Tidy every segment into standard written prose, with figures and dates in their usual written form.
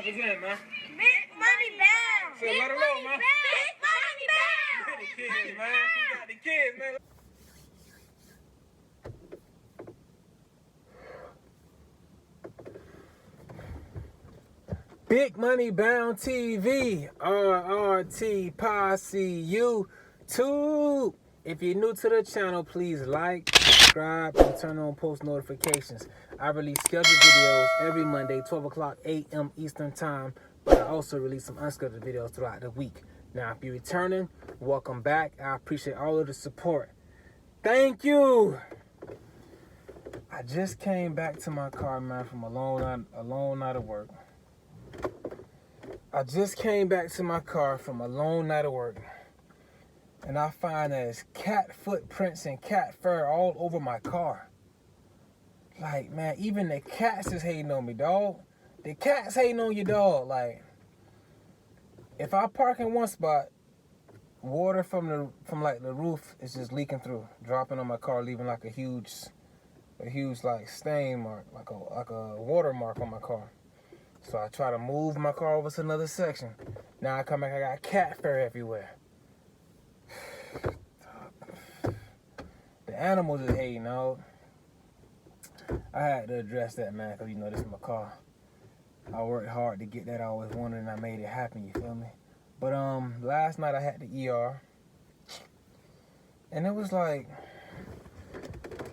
suckers in, man. Big money bound. So let her know, man. Big money bound. The kids, man. You got the kids, man. Big Money Bound TV, RRT Posse YouTube. If you're new to the channel, please like, subscribe, and turn on post notifications. I release scheduled videos every Monday, 12 o'clock a.m. Eastern Time, but I also release some unscheduled videos throughout the week. Now, if you're returning, welcome back. I appreciate all of the support. Thank you. I just came back to my car, man, from a long night of work. I just came back to my car from a long night of work, and I find that there's cat footprints and cat fur all over my car. Like, man, even the cats is hating on me, dog. The cats hating on you, dog. Like, if I park in one spot, water from the roof is just leaking through, dropping on my car, leaving like a huge like stain mark, like a watermark on my car. So I try to move my car over to another section. Now I come back, I got cat fur everywhere. The animals is hating, dog. I had to address that, man, because, you know, this is my car. I worked hard to get that. I always wanted, and I made it happen, you feel me? But last night I had the ER, and it was like,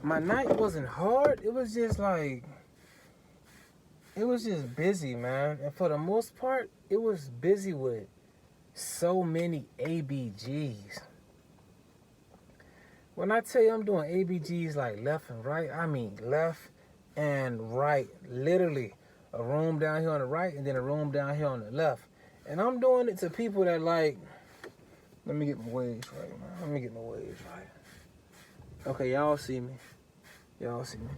my night wasn't hard. It was just like, it was just busy, man. And for the most part, it was busy with so many ABGs. When I tell you I'm doing ABGs like left and right, I mean left and right. Literally, a room down here on the right and then a room down here on the left. And I'm doing it to people that like, let me get my waves right, man. Let me get my waves right. Okay, y'all see me. Y'all see me.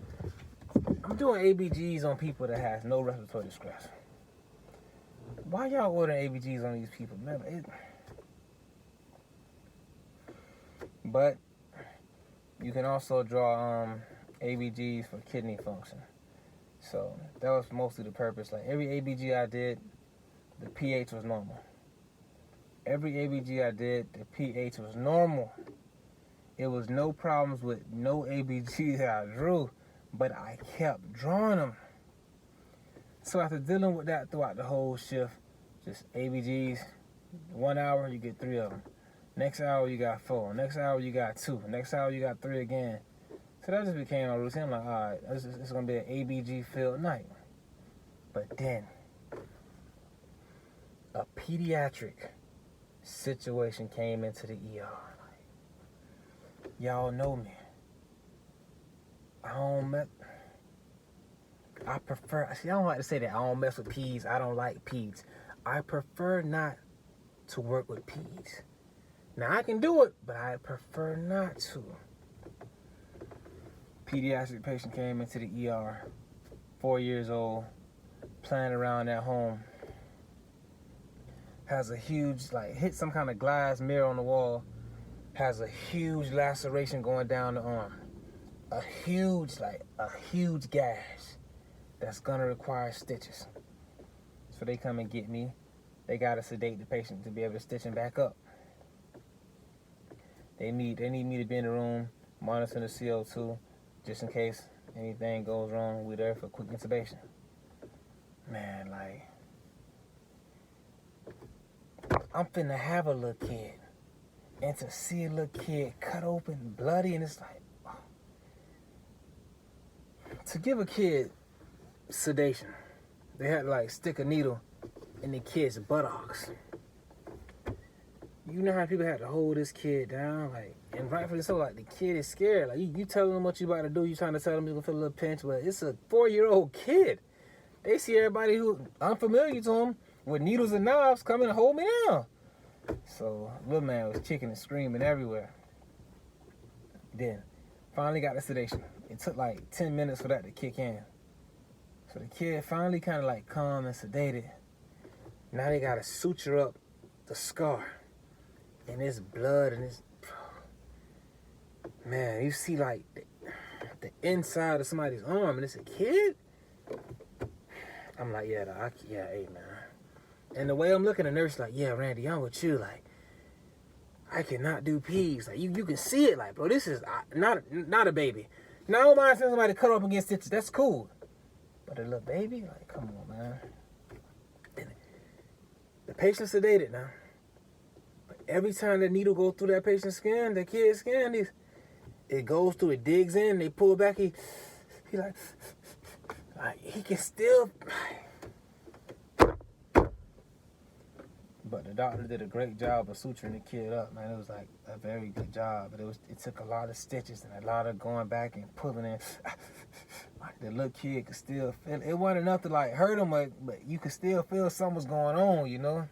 I'm doing ABGs on people that has no respiratory distress. Why y'all ordering ABGs on these people, man? But you can also draw ABGs for kidney function. So that was mostly the purpose. Like every ABG I did, the pH was normal. Every ABG I did, the pH was normal. It was no problems with no ABGs that I drew, but I kept drawing them. So after dealing with that throughout the whole shift, just ABGs, 1 hour you get 3 of them. Next hour you got 4. Next hour you got 2. Next hour you got 3 again. So that just became a routine. I'm like, all right, it's gonna be an ABG filled night. But then a pediatric situation came into the ER. Y'all know me. I don't like to say that I don't mess with peds. I don't like peds. I prefer not to work with peds. Now I can do it, but I prefer not to. Pediatric patient came into the ER, 4 years old, playing around at home. Has a huge, like, hit some kind of glass mirror on the wall. Has a huge laceration going down the arm. A huge gash that's gonna require stitches. So they come and get me. They gotta sedate the patient to be able to stitch him back up. They need me to be in the room, monitoring the CO2, just in case anything goes wrong. We're there for quick intubation. Man, like, I'm finna have a little kid, and to see a little kid cut open, bloody, and it's like, oh. To give a kid sedation, they had to like stick a needle in the kid's buttocks. You know how people have to hold this kid down, like, and rightfully so. Like, the kid is scared. Like, you telling them what you about to do. You trying to tell them you're gonna feel a little pinch, but it's a 4-year-old kid. They see everybody who unfamiliar to them with needles and knives coming to hold me down. So little man was kicking and screaming everywhere. Then finally got the sedation. It took like 10 minutes for that to kick in. So the kid finally kind of like calm and sedated. Now they gotta suture up the scar. And it's blood and it's, man, you see like the inside of somebody's arm and it's a kid. I'm like, hey man, And the way I'm looking, the nurse like, yeah, Randy, I'm with you. Like, I cannot do peas. Like, you can see it. Like, bro, this is not a baby. Now, I don't mind seeing somebody cut off and get stitches. That's cool. But a little baby? Like, come on, man. And the patient's sedated now. But every time the needle goes through that patient's skin, the kid's skin, it goes through, it digs in, they pull back, he like he can still. But the doctor did a great job of suturing the kid up, man. It was like a very good job. But it took a lot of stitches and a lot of going back and pulling in. The little kid could still feel it. It wasn't enough to like hurt him, but you could still feel something was going on, you know.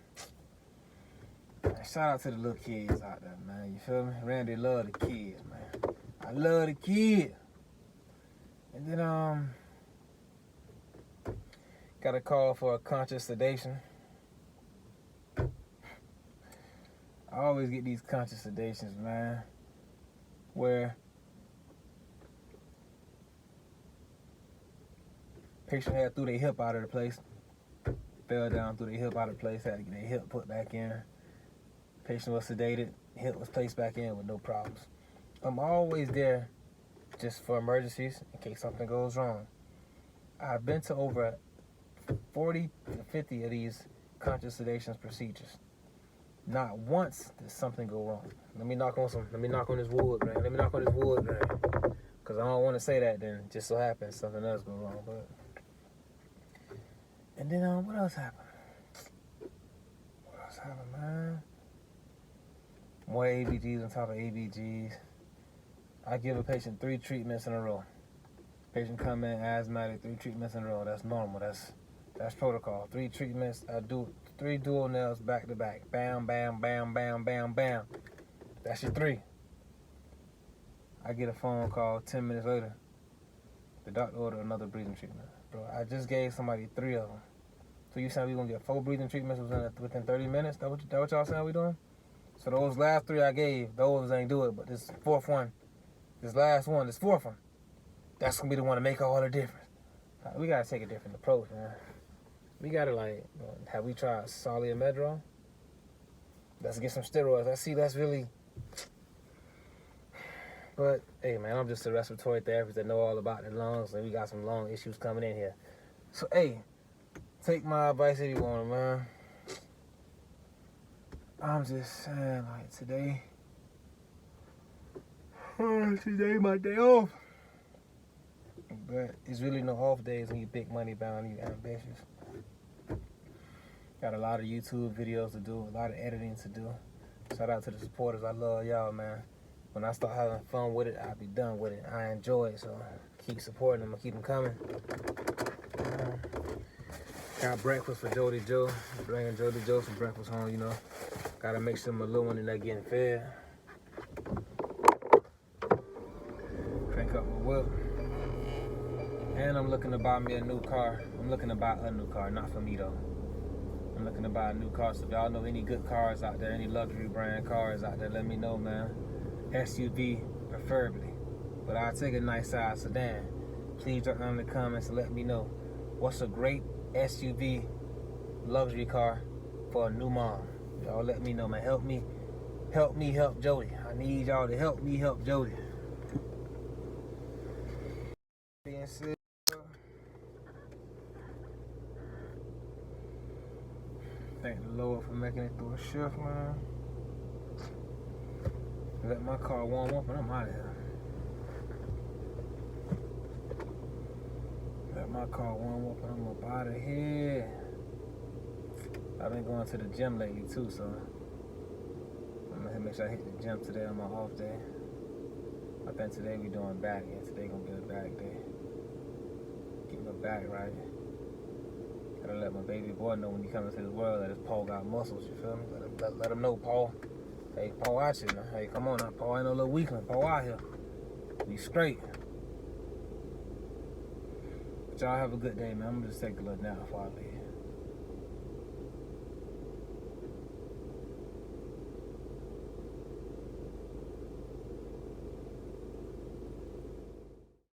Shout out to the little kids out there, man. You feel me? Randy love the kids, man. I love the kids. And then got a call for a conscious sedation. I always get these conscious sedations, man, where patient had threw their hip out of the place, fell down, threw their hip out of the place, had to get their hip put back in. Patient was sedated, hip was placed back in with no problems. I'm always there just for emergencies in case something goes wrong. I've been to over 40 to 50 of these conscious sedations procedures. Not once did something go wrong. Let me knock on this wood, man. Let me knock on this wood, man. Because I don't want to say that, then just so happens something else go wrong. But and then what else happened? What else happened, man? More ABGs on top of ABGs. I give a patient 3 treatments in a row. Patient come in asthmatic, 3 treatments in a row. That's normal. That's protocol. 3 treatments. I do 3 dual nails back to back. Bam, bam, bam, bam, bam, bam. That's your 3. I get a phone call 10 minutes later. The doctor ordered another breathing treatment. Bro, I just gave somebody 3 of them. So you saying we gonna get 4 breathing treatments within 30 minutes? That what y'all saying we doing? So those last 3 I gave, those ain't do it. But this 4th one, this last one, this 4th one, that's gonna be the one to make all the difference. We gotta take a different approach, man. We gotta have we tried Soliamedrol? Let's get some steroids. I see that's really. But hey, man, I'm just a respiratory therapist that know all about the lungs, and we got some lung issues coming in here. So hey, take my advice if you want it, man. I'm just saying, like today my day off. But it's really no off days when you big money bound and you ambitious. Got a lot of YouTube videos to do, a lot of editing to do. Shout out to the supporters. I love y'all, man. When I start having fun with it, I'll be done with it. I enjoy it, so keep supporting them and keep them coming. Got breakfast for Jody Joe. Bringing Jody Joe some breakfast home, you know. Gotta make sure my little one is not getting fed. Crank up my whip. And I'm looking to buy me a new car. I'm looking to buy a new car, not for me though. I'm looking to buy a new car. So if y'all know any good cars out there, any luxury brand cars out there, let me know, man. SUV preferably. But I'll take a nice size sedan. Please drop down in the comments and let me know what's a great SUV luxury car for a new mom. Y'all let me know, man. Help me help Jody. I need y'all to help me help Jody. Being said, thank the Lord for making it through a shift, man. Let my car warm up and I'm out of here. Let my car warm up and I'm up out of here. I've been going to the gym lately too, so I'm gonna make sure I hit the gym today on my off day. I think today we doing back. Yeah, today gonna be a back day. Get my back right. Gotta let my baby boy know when he comes into the world that his Paul got muscles, you feel me? Let him know, Paul. Hey, Paul out here now. Hey, come on now, Paul ain't no little weakling. Paul out here. We straight. But y'all have a good day, man. I'm gonna just take a little nap before I leave.